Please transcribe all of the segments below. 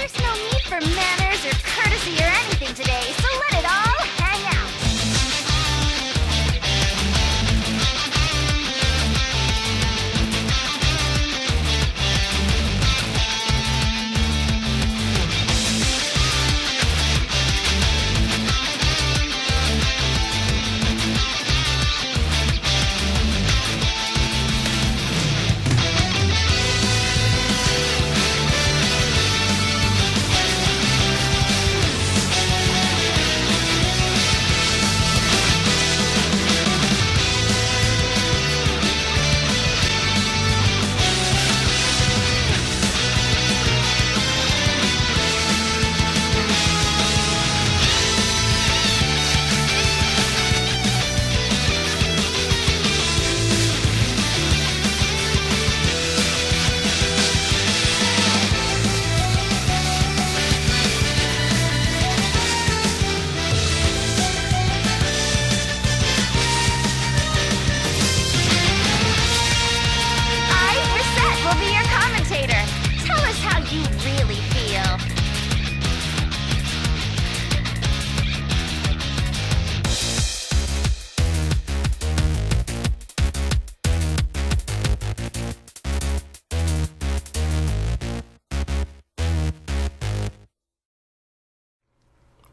There's no need for manners or courtesy or anything today, so let it all hang out.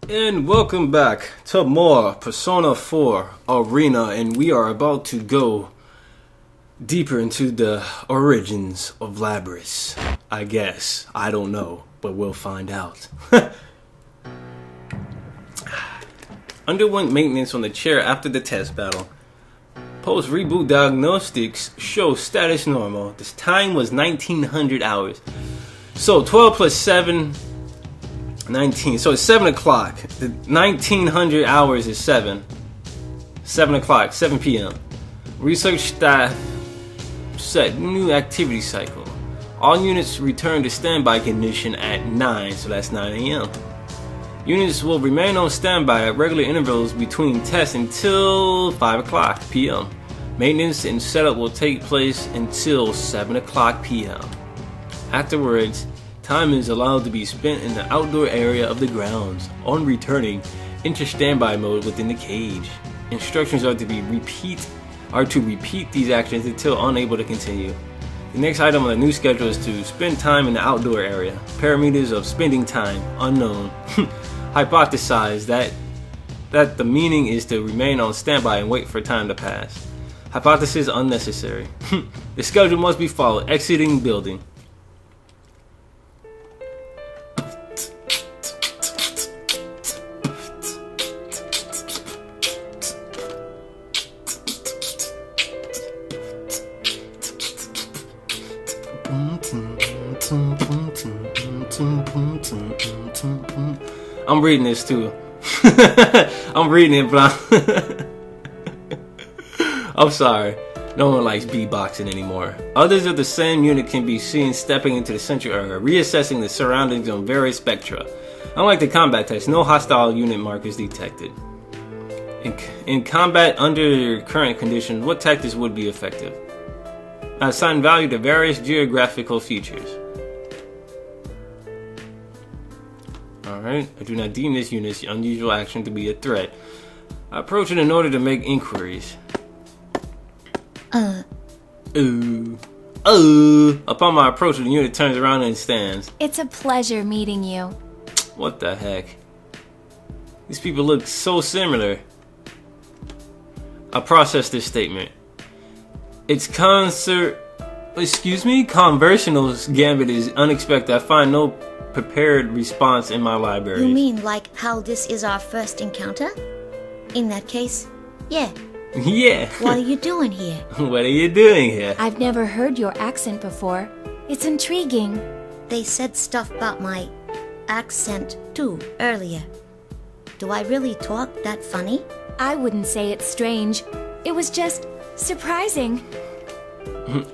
And welcome back to more Persona 4 Arena, and we are about to go deeper into the origins of Labrys. I guess. I don't know, but we'll find out. Underwent maintenance on the chair after the test battle. Post-reboot diagnostics show status normal. This time was 1900 hours. So 12 plus 7... 19, so it's 7 o'clock. The 1900 hours is 7 o'clock, 7 p.m. Research staff set new activity cycle. All units return to standby condition at 9, so that's 9 a.m. Units will remain on standby at regular intervals between tests until 5 o'clock p.m. Maintenance and setup will take place until 7 o'clock p.m. Afterwards, time is allowed to be spent in the outdoor area of the grounds. On returning, enter standby mode within the cage. Instructions are to repeat these actions until unable to continue. The next item on the new schedule is to spend time in the outdoor area. Parameters of spending time unknown. Hypothesize that the meaning is to remain on standby and wait for time to pass. Hypothesis unnecessary. The schedule must be followed. Exiting building. I'm reading this too. I'm reading it, but I'm sorry. No one likes beatboxing anymore. Others of the same unit can be seen stepping into the central area, reassessing the surroundings on various spectra. Unlike the combat test, no hostile unit markers detected. In combat under current conditions, what tactics would be effective? Assign value to various geographical features. Alright, I do not deem this unit's unusual action to be a threat. I approach it in order to make inquiries. Upon my approach, the unit turns around and stands. It's a pleasure meeting you. What the heck? These people look so similar. I process this statement. Its conversational gambit is unexpected. I find no prepared response in my library. You mean like how this is our first encounter? In that case, yeah. Yeah. What are you doing here? What are you doing here? I've never heard your accent before. It's intriguing. They said stuff about my accent too earlier. Do I really talk that funny? I wouldn't say it's strange. It was just surprising.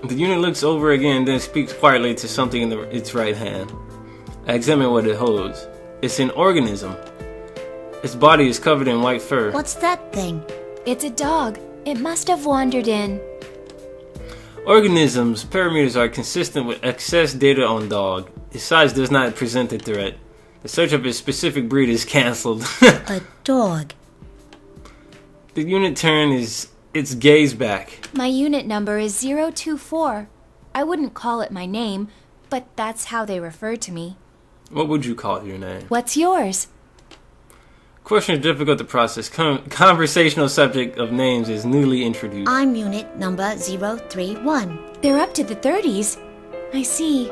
The unit looks over again, then speaks quietly to something in its right hand. I examine what it holds. It's an organism. Its body is covered in white fur. What's that thing? It's a dog. It must have wandered in. Organisms' parameters are consistent with excess data on dog. His size does not present a threat. The search of his specific breed is cancelled. A dog. The unit turns its gaze back. My unit number is 024. I wouldn't call it my name, but that's how they refer to me. What would you call your name? What's yours? Question is difficult to process. Conversational subject of names is newly introduced. I'm unit number 031. They're up to the 30s. I see.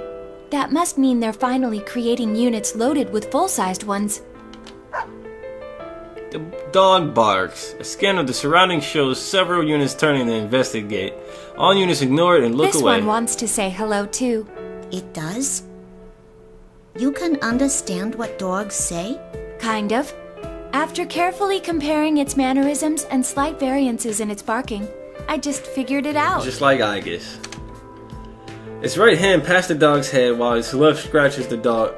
That must mean they're finally creating units loaded with full-sized ones. The dog barks. A scan of the surroundings shows several units turning to investigate. All units ignore it and look This away. one wants to say hello too. It does? You can understand what dogs say? Kind of. After carefully comparing its mannerisms and slight variances in its barking, I just figured it out. Just like I guess. Its right hand past the dog's head while its left scratches the dog.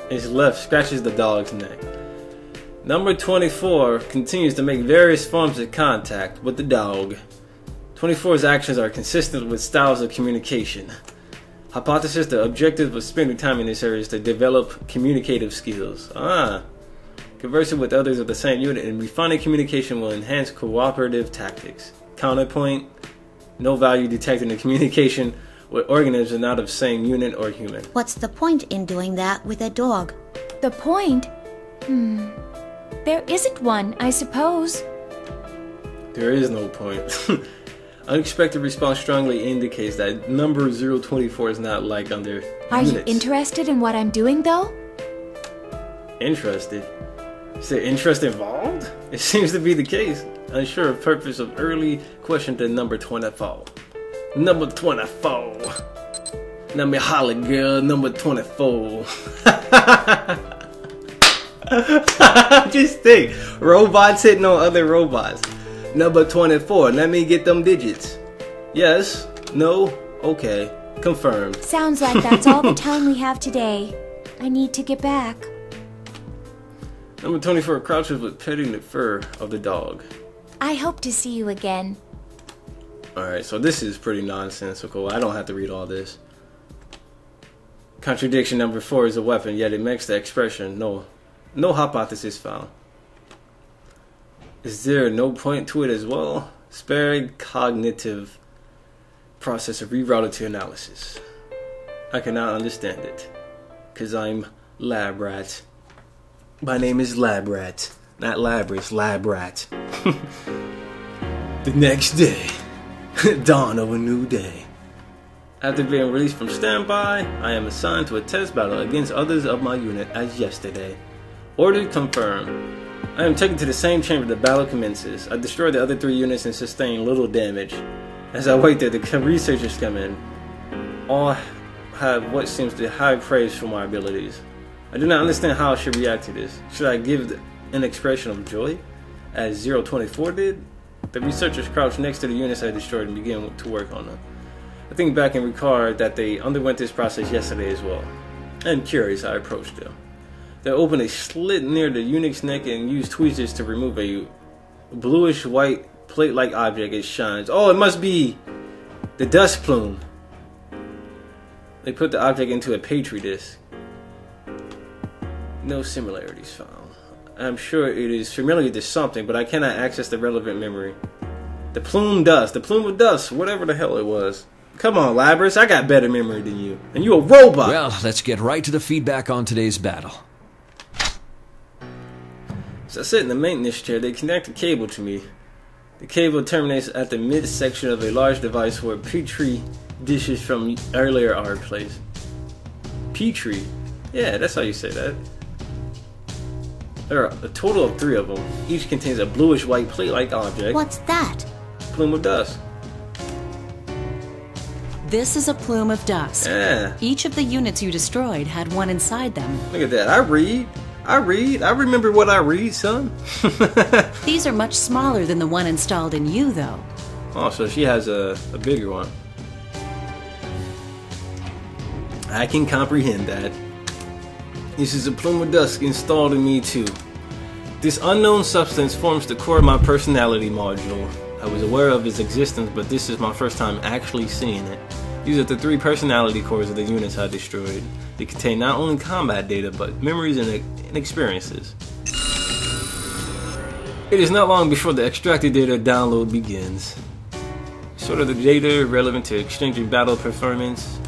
Its left scratches the dog's neck. Number 24 continues to make various forms of contact with the dog. 24's actions are consistent with styles of communication. Hypothesis: the objective of spending time in this area is to develop communicative skills. Conversing with others of the same unit and refining communication will enhance cooperative tactics. Counterpoint: no value detected in communication with organisms not of same unit or human. What's the point in doing that with a dog? The point? There isn't one, I suppose. There is no point. Unexpected response strongly indicates that number 024 is not like other Are units. you interested in what I'm doing, though? Interested? Is there interest involved? It seems to be the case. Unsure of purpose of early question to number 24. Number 24. Let me holler, girl. Number 24. Just think. Robots hitting on other robots. Number 24. Let me get them digits. Yes. No. Okay. Confirmed. Sounds like that's all the time we have today. I need to get back. Number 24 crouches with petting the fur of the dog. I hope to see you again. Alright, so this is pretty nonsensical. I don't have to read all this. Contradiction number 4 is a weapon, yet it makes the expression no hypothesis found. Is there no point to it as well? Spare cognitive process of rerouted to analysis. I cannot understand it. Cause I'm lab rat. My name is Lab Rat, not Labrys, Lab Rat. The next day, dawn of a new day. After being released from standby, I am assigned to a test battle against others of my unit as yesterday. Order confirmed. I am taken to the same chamber the battle commences. I destroy the other 3 units and sustain little damage. As I wait there, the researchers come in. All have what seems to high praise for my abilities. I do not understand how I should react to this. Should I give an expression of joy, as 024 did? The researchers crouch next to the units I destroyed and begin to work on them. I think back and recall that they underwent this process yesterday as well. I'm curious, I approached them. They opened a slit near the unit's neck and used tweezers to remove a bluish white plate-like object. It shines. Oh, it must be the Dusk plume. They put the object into a petri dish. No similarities found. I'm sure it is familiar to something, but I cannot access the relevant memory. The plume dust, the plume of dust, whatever the hell it was. Come on, Labrys, I got better memory than you. And you a robot! Well, let's get right to the feedback on today's battle. As I sit in the maintenance chair, they connect a cable to me. The cable terminates at the midsection of a large device where petri dishes from earlier are placed. Petri? Yeah, that's how you say that. There are a total of 3 of them. Each contains a bluish white plate-like object. What's that? Plume of dust. This is a plume of dust. Yeah. Each of the units you destroyed had one inside them. Look at that. I read. I remember what I read, son. These are much smaller than the one installed in you, though. Oh, so she has a bigger one. I can comprehend that. This is a plume of dust installed in me too. This unknown substance forms the core of my personality module. I was aware of its existence, but this is my first time actually seeing it. These are the 3 personality cores of the units I destroyed. They contain not only combat data, but memories and experiences. It is not long before the extracted data download begins. Sort of the data relevant to exchanging battle performance.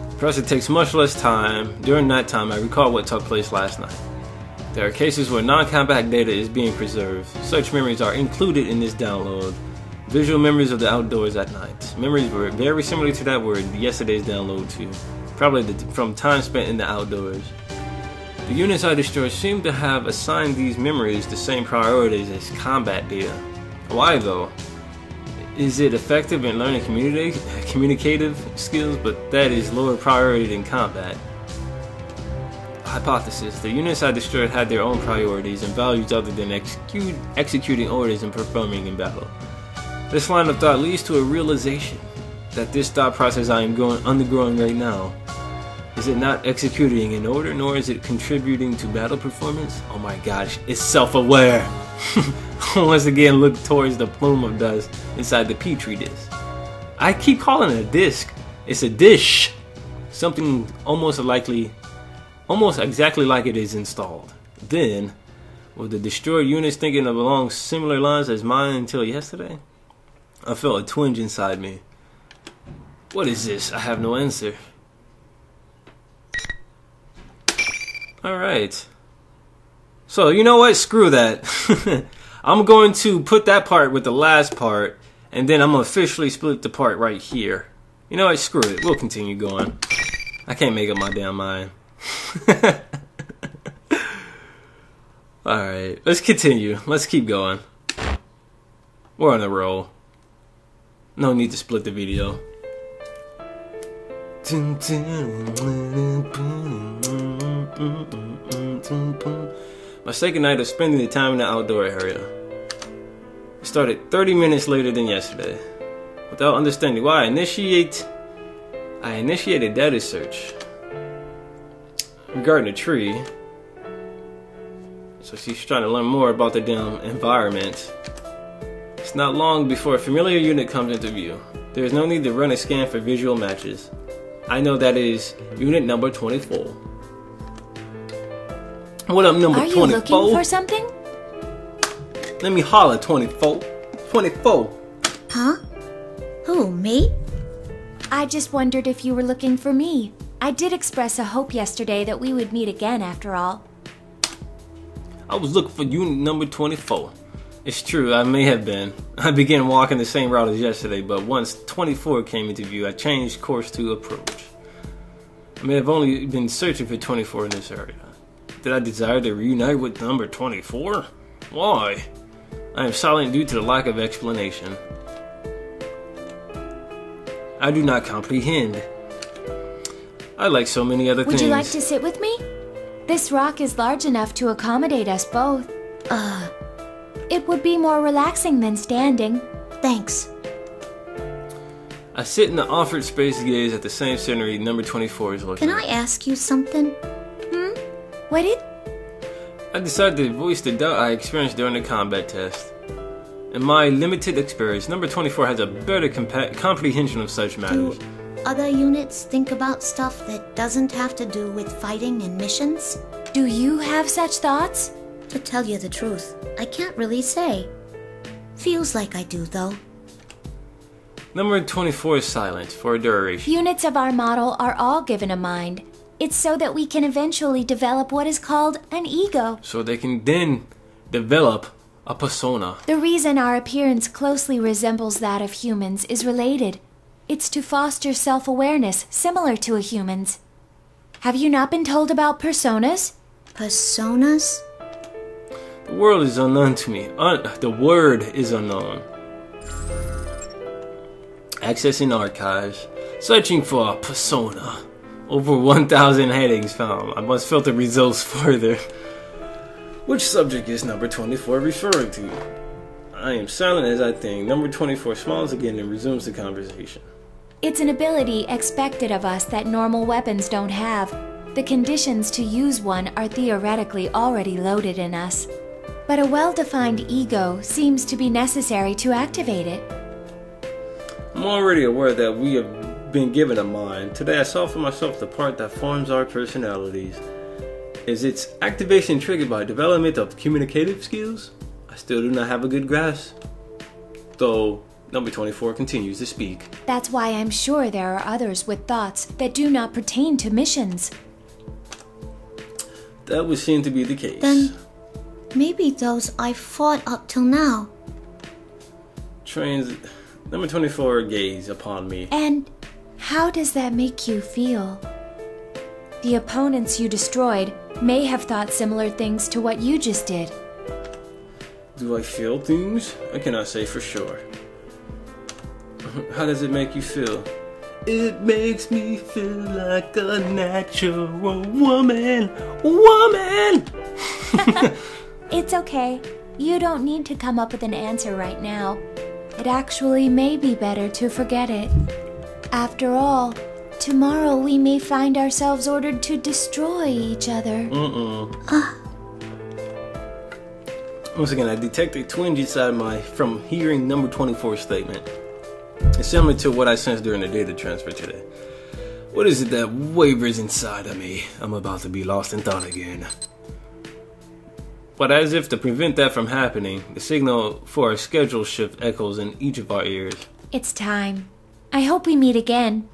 The process takes much less time. During that time, I recall what took place last night. There are cases where non-combat data is being preserved. Such memories are included in this download. Visual memories of the outdoors at night. Memories were very similar to that word yesterday's download too. Probably from time spent in the outdoors. The units I destroyed seem to have assigned these memories the same priorities as combat data. Why though? Is it effective in learning communicative skills, but that is lower priority than combat? Hypothesis. The units I destroyed had their own priorities and values other than executing orders and performing in battle. This line of thought leads to a realization that this thought process I am undergoing right now is it not executing an order, nor is it contributing to battle performance. Oh my gosh, it's self-aware. Once again, look towards the plume of dust inside the petri dish. I keep calling it a disc. It's a dish. Something almost exactly like it is installed. Then, with the destroyed units thinking along similar lines as mine until yesterday, I felt a twinge inside me. What is this? I have no answer. Alright. So, you know what? Screw that. I'm going to put that part with the last part, and then I'm going to officially split the part right here. You know what? Screw it. We'll continue going. I can't make up my damn mind. Alright. Let's continue. Let's keep going. We're on a roll. No need to split the video. My second night of spending the time in the outdoor area. It started 30 minutes later than yesterday. Without understanding why, I initiated data search regarding a tree. So she's trying to learn more about the damn environment. It's not long before a familiar unit comes into view. There is no need to run a scan for visual matches. I know that is unit number 24. What up, number 24? Are you looking for something? Let me holler, 24. 24. Huh? Who, me? I just wondered if you were looking for me. I did express a hope yesterday that we would meet again after all. I was looking for unit number 24. It's true, I may have been. I began walking the same route as yesterday, but once 24 came into view, I changed course to approach. I may have only been searching for 24 in this area. Did I desire to reunite with number 24? Why? I am silent due to the lack of explanation. I do not comprehend. I like so many other things. Would you like to sit with me? This rock is large enough to accommodate us both. It would be more relaxing than standing. Thanks. I sit in the offered space gaze at the same scenery number 24 is looking Can I ask you something? What did? I decided to voice the doubt I experienced during the combat test. In my limited experience, number 24 has a better comprehension of such matters. Do other units think about stuff that doesn't have to do with fighting and missions? Do you have such thoughts? To tell you the truth, I can't really say. Feels like I do, though. Number 24 is silent for a duration. Units of our model are all given a mind. It's so that we can eventually develop what is called an ego. So they can then develop a persona. The reason our appearance closely resembles that of humans is related. It's to foster self-awareness similar to a human's. Have you not been told about personas? Personas? The world is unknown to me. The word is unknown. Accessing archives. Searching for a persona. Over 1,000 headings found. I must filter results further. Which subject is number 24 referring to? I am silent as I think. Number 24 smiles again and resumes the conversation. It's an ability expected of us that normal weapons don't have. The conditions to use one are theoretically already loaded in us. But a well-defined ego seems to be necessary to activate it. I'm already aware that we have been given a mind. Today I saw for myself the part that forms our personalities. Is its activation triggered by development of communicative skills? I still do not have a good grasp. Though, number 24 continues to speak. That's why I'm sure there are others with thoughts that do not pertain to missions. That would seem to be the case. Then, maybe those I fought up till now. Number 24 gaze upon me. And how does that make you feel? The opponents you destroyed may have thought similar things to what you just did. Do I feel things? I cannot say for sure. How does it make you feel? It makes me feel like a natural woman. Woman! It's okay. You don't need to come up with an answer right now. It actually may be better to forget it. After all, tomorrow we may find ourselves ordered to destroy each other. Once again, I detect a twinge inside from hearing number 24's statement. It's similar to what I sensed during the data transfer today. What is it that wavers inside of me? I'm about to be lost in thought again. But as if to prevent that from happening, the signal for a schedule shift echoes in each of our ears. It's time. I hope we meet again.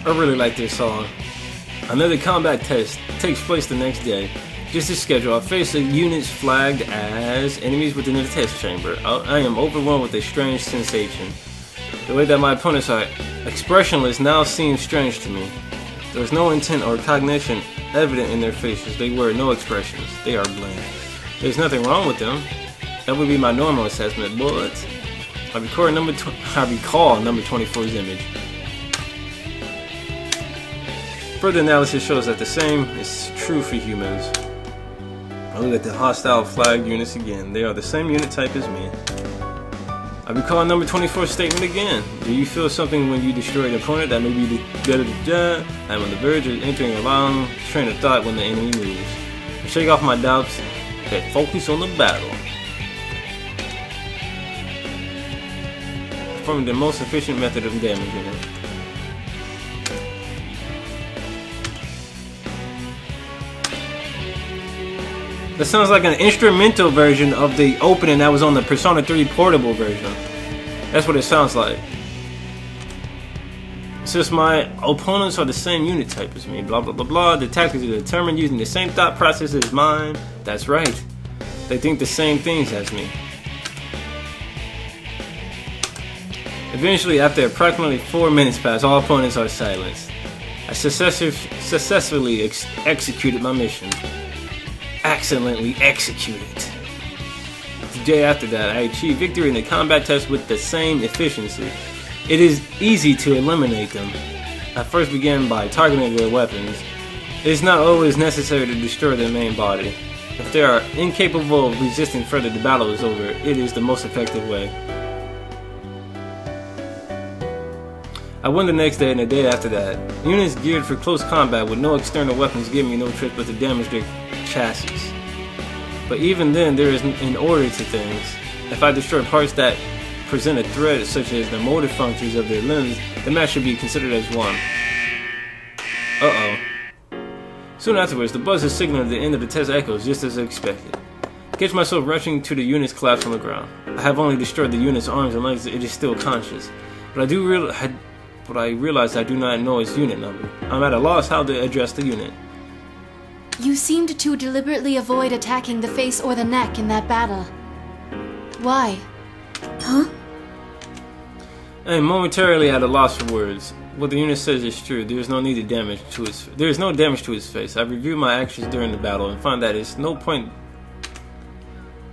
I really like this song. Another combat test takes place the next day. Just as scheduled, I face the units flagged as enemies within the test chamber. I am overwhelmed with a strange sensation. The way that my opponents are expressionless now seems strange to me. There is no intent or cognition evident in their faces. They wear no expressions. They are blank. There's nothing wrong with them. That would be my normal assessment, but I recall number 24's image. Further analysis shows that the same is true for humans. I look at the hostile flagged units again. They are the same unit type as me. I recall number 24's statement again. Do you feel something when you destroy an opponent that may be I'm on the verge of entering a long train of thought when the enemy moves. I shake off my doubts and focus on the battle. Performing the most efficient method of damaging it. That sounds like an instrumental version of the opening that was on the Persona 3 portable version. That's what it sounds like. Since my opponents are the same unit type as me, blah blah blah blah, the tactics are determined using the same thought process as mine. That's right. They think the same things as me. Eventually, after approximately 4 minutes pass, all opponents are silenced. I successfully executed my mission. Accidentally executed. The day after that, I achieved victory in the combat test with the same efficiency. It is easy to eliminate them. I first began by targeting their weapons. It is not always necessary to destroy their main body. If they are incapable of resisting further, the battle is over. It is the most effective way. I won the next day and the day after that. Units geared for close combat with no external weapons give me no choice but to damage their chassis. But even then, there is an order to things. If I destroy parts that present a threat, such as the motor functions of their limbs, the match should be considered as won. Uh-oh. Soon afterwards, the buzz is signaling the end of the test echoes just as expected. I catch myself rushing to the unit's collapse on the ground. I have only destroyed the unit's arms and legs. It is still conscious. But I realize I do not know its unit number. I'm at a loss how to address the unit. You seemed to deliberately avoid attacking the face or the neck in that battle. Why? Huh? I am momentarily at a loss for words. What the unit says is true. There is no damage to its face. I reviewed my actions during the battle and find that it's no point.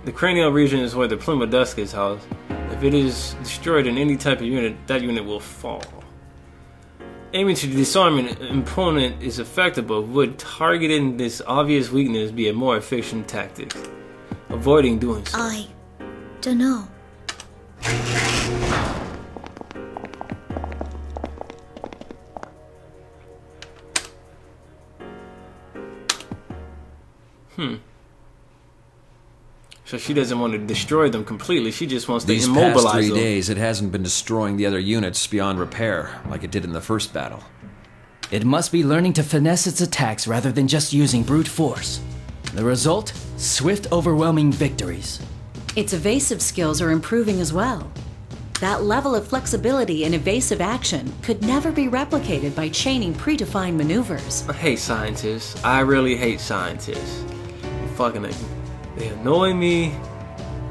The cranial region is where the Plume of Dusk is housed. If it is destroyed in any type of unit, that unit will fall. Aiming to disarm an opponent is effective, but would targeting this obvious weakness be a more efficient tactic? Avoiding doing so. I don't know. So she doesn't want to destroy them completely. She just wants to These immobilize past 3 them. days, it hasn't been destroying the other units beyond repair, like it did in the first battle. It must be learning to finesse its attacks rather than just using brute force. The result? Swift, overwhelming victories. Its evasive skills are improving as well. That level of flexibility and evasive action could never be replicated by chaining predefined maneuvers. I hate scientists. I really hate scientists. Fucking they annoy me,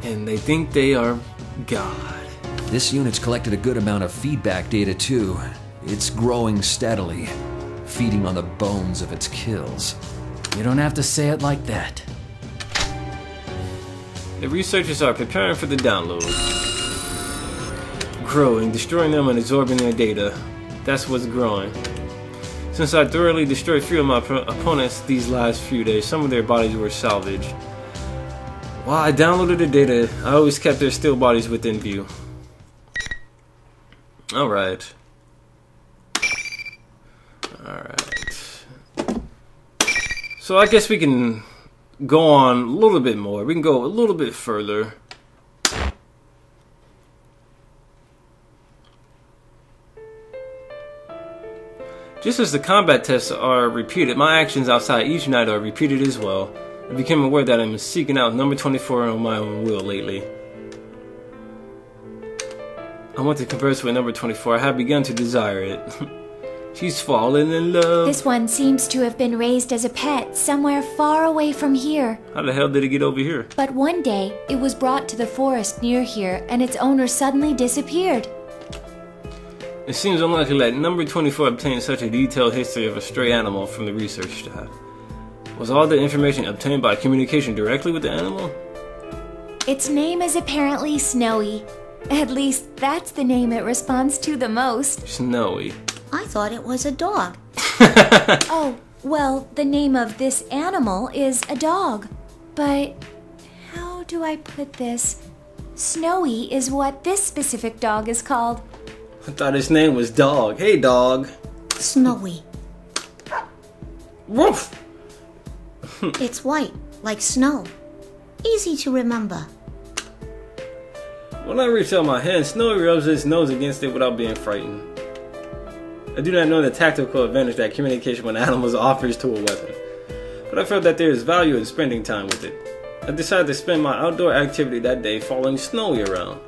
and they think they are God. This unit's collected a good amount of feedback data too. It's growing steadily, feeding on the bones of its kills. You don't have to say it like that. The researchers are preparing for the download. Growing, destroying them and absorbing their data. That's what's growing. Since I thoroughly destroyed 3 of my opponents these last few days, some of their bodies were salvaged. While I downloaded the data, I always kept their still bodies within view. Alright. So I guess we can go on a little bit more. We can go a little bit further. Just as the combat tests are repeated, my actions outside each night are repeated as well. I became aware that I'm seeking out number 24 on my own will lately. I want to converse with number 24. I have begun to desire it. She's fallen in love. This one seems to have been raised as a pet somewhere far away from here. How the hell did it get over here? But one day, it was brought to the forest near here, and its owner suddenly disappeared. It seems unlikely that number 24 obtained such a detailed history of a stray animal from the research staff. Was all the information obtained by communication directly with the animal? Its name is apparently Snowy. At least, that's the name it responds to the most. Snowy. I thought it was a dog. Oh, well, the name of this animal is a dog. But how do I put this? Snowy is what this specific dog is called. I thought his name was Dog. Hey, Dog. Snowy. Woof! It's white, like snow. Easy to remember. When I reach out my hand, Snowy rubs his nose against it without being frightened. I do not know the tactical advantage that communication with animals offers to a weapon, but I felt that there is value in spending time with it. I decided to spend my outdoor activity that day following Snowy around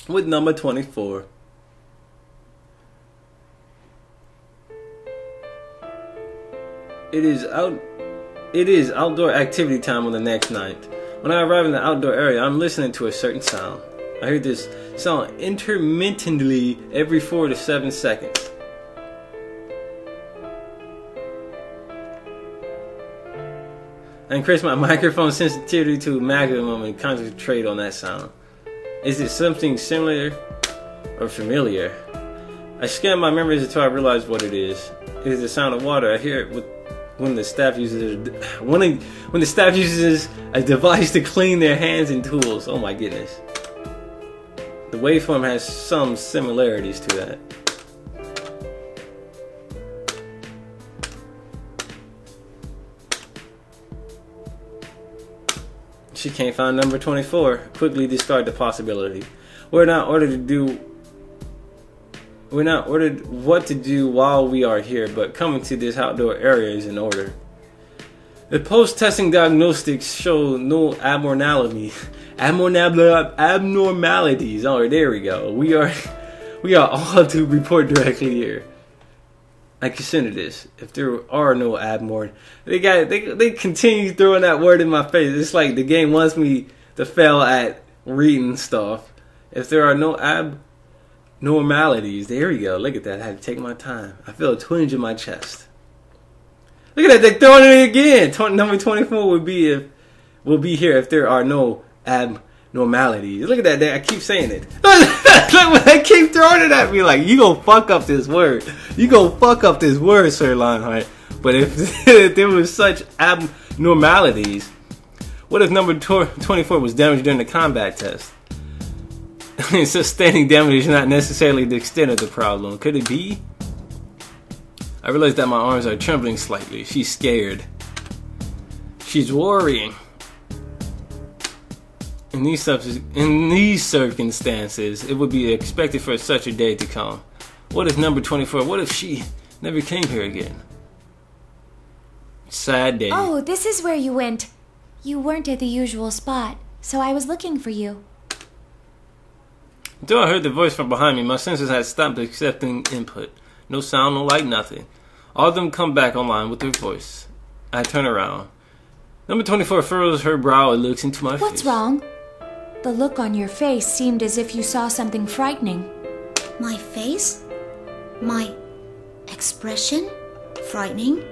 with number 24. It is outdoor activity time on the next night. When I arrive in the outdoor area, I'm listening to a certain sound. I hear this sound intermittently every 4 to 7 seconds. I increase my microphone sensitivity to maximum and concentrate on that sound. Is it something similar or familiar? I scan my memories until I realize what it is. It is the sound of water. I hear it when the staff uses a device to clean their hands and tools. Oh my goodness. The waveform has some similarities to that. She can't find number 24. Quickly discard the possibility. We're not ordered what to do while we are here, but coming to this outdoor area is in order. The post-testing diagnostics show no abnormalities. Oh, there we go. We are all to report directly here. I consider this. If there are no they continue throwing that word in my face. It's like the game wants me to fail at reading stuff. If there are no abnormalities, there we go. Look at that. I had to take my time. I feel a twinge in my chest. Look at that. They're throwing it again. Number 24 will be here if there are no abnormalities. Look at that. I keep saying it. They keep throwing it at me like, you gonna fuck up this word. You gonna fuck up this word, Sirlionhart. But if there was such abnormalities, what if number 24 was damaged during the combat test? Sustaining damage is not necessarily the extent of the problem. Could it be? I realize that my arms are trembling slightly. She's scared. She's worrying. In these circumstances, it would be expected for such a day to come. What if number 24? What if she never came here again? Sad day. Oh, this is where you went. You weren't at the usual spot, so I was looking for you. Until I heard the voice from behind me, my senses had stopped accepting input. No sound, no light, nothing. All of them come back online with their voice. I turn around. Number 24 furrows her brow and looks into my face. What's wrong? The look on your face seemed as if you saw something frightening. My face? My expression? Frightening?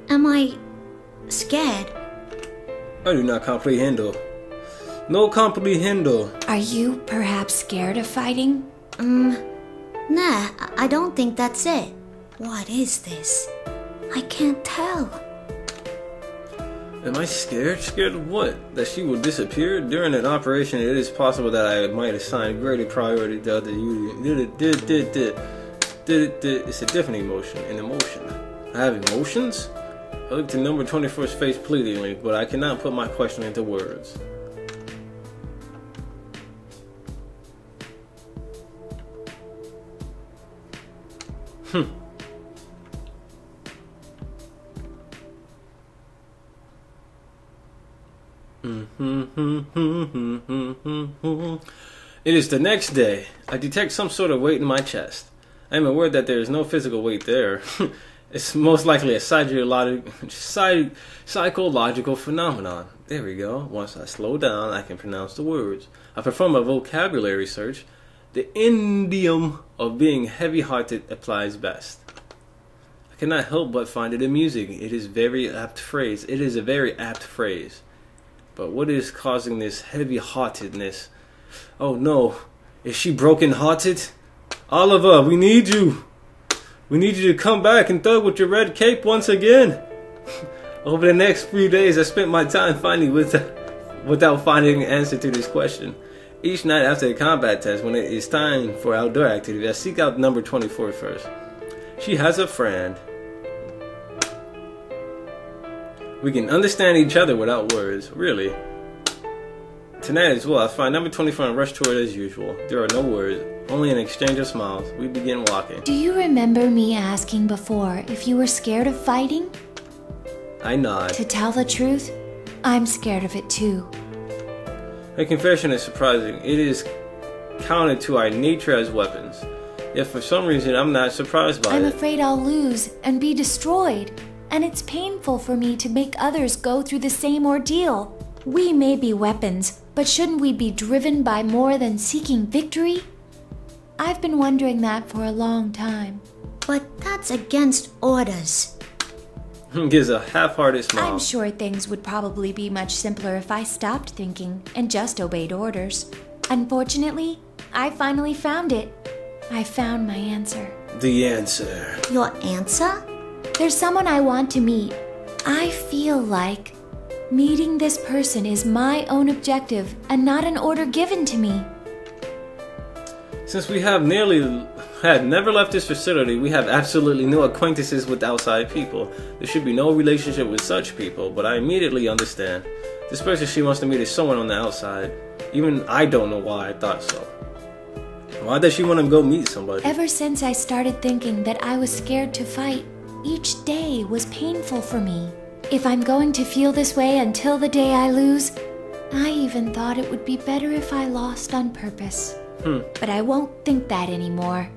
Am I scared? I do not comprehendo. No comprehendo. Are you perhaps scared of fighting? Nah, I don't think that's it. What is this? I can't tell. Am I scared? Scared of what? That she will disappear? During an operation, it is possible that I might assign greater priority to other units. It's a different emotion. An emotion. I have emotions? I look to number 24's face pleadingly, but I cannot put my question into words. It is the next day. I detect some sort of weight in my chest. I am aware that there is no physical weight there. It's most likely a psychological phenomenon. There we go. Once I slow down, I can pronounce the words. I perform a vocabulary search. The idiom of being heavy-hearted applies best. I cannot help but find it amusing. It is a very apt phrase. But what is causing this heavy-heartedness? Oh no, is she broken-hearted? Oliver, we need you. We need you to come back and thug with your red cape once again. Over the next few days, I spent my time without finding an answer to this question. Each night after the combat test, when it is time for outdoor activity, I seek out number 24 first. She has a friend. We can understand each other without words, really. Tonight as well, I find number 24 and rush toward as usual. There are no words, only an exchange of smiles. We begin walking. Do you remember me asking before if you were scared of fighting? I nod. To tell the truth, I'm scared of it too. Her confession is surprising. It is counted to our nature as weapons. Yet for some reason, I'm not surprised by it. I'm afraid I'll lose and be destroyed. And it's painful for me to make others go through the same ordeal. We may be weapons, but shouldn't we be driven by more than seeking victory? I've been wondering that for a long time. But that's against orders. Gives a half-hearted smile. I'm sure things would probably be much simpler if I stopped thinking and just obeyed orders. Unfortunately, I finally found it. I found my answer. The answer. Your answer? There's someone I want to meet. I feel like meeting this person is my own objective and not an order given to me. Since we have never left this facility, we have absolutely no acquaintances with outside people. There should be no relationship with such people, but I immediately understand. This person she wants to meet is someone on the outside. Even I don't know why I thought so. Why does she want to go meet somebody? Ever since I started thinking that I was scared to fight, each day was painful for me. If I'm going to feel this way until the day I lose, I even thought it would be better if I lost on purpose. But I won't think that anymore.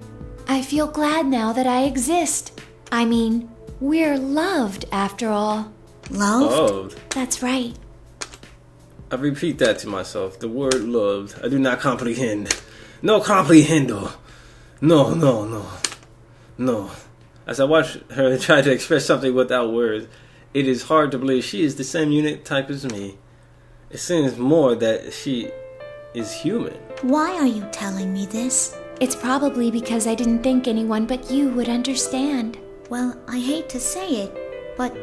I feel glad now that I exist. I mean, we're loved after all. Loved? That's right. I repeat that to myself. The word loved. I do not comprehend. No comprehendo. No. As I watch her try to express something without words, it is hard to believe she is the same unit type as me. It seems more that she is human. Why are you telling me this? It's probably because I didn't think anyone but you would understand. Well, I hate to say it, but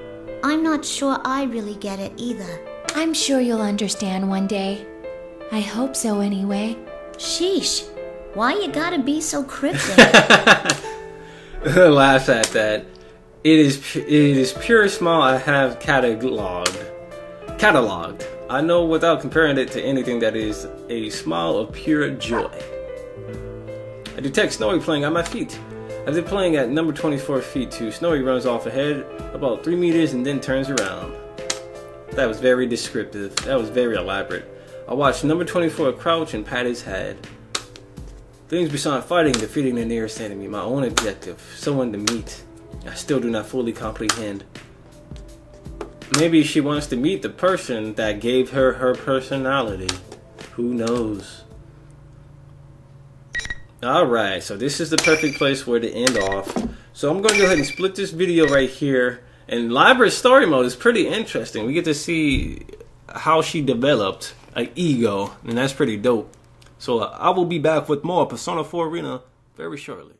I'm not sure I really get it either. I'm sure you'll understand one day. I hope so anyway. Sheesh. Why you gotta be so cryptic? Laughs at that. It is pure smile I have cataloged. Cataloged. I know without comparing it to anything that is a smile of pure joy. I detect Snowy playing at my feet. As if playing at number 24 feet 2, Snowy runs off ahead about 3 meters and then turns around. That was very descriptive. That was very elaborate. I watched number 24 crouch and pat his head. Things beyond fighting, defeating the nearest enemy. My own objective. Someone to meet. I still do not fully comprehend. Maybe she wants to meet the person that gave her her personality. Who knows? Alright, so this is the perfect place where to end off. So I'm going to go ahead and split this video right here. And Labrys story mode is pretty interesting. We get to see how she developed an ego, and that's pretty dope. So I will be back with more Persona 4 Arena very shortly.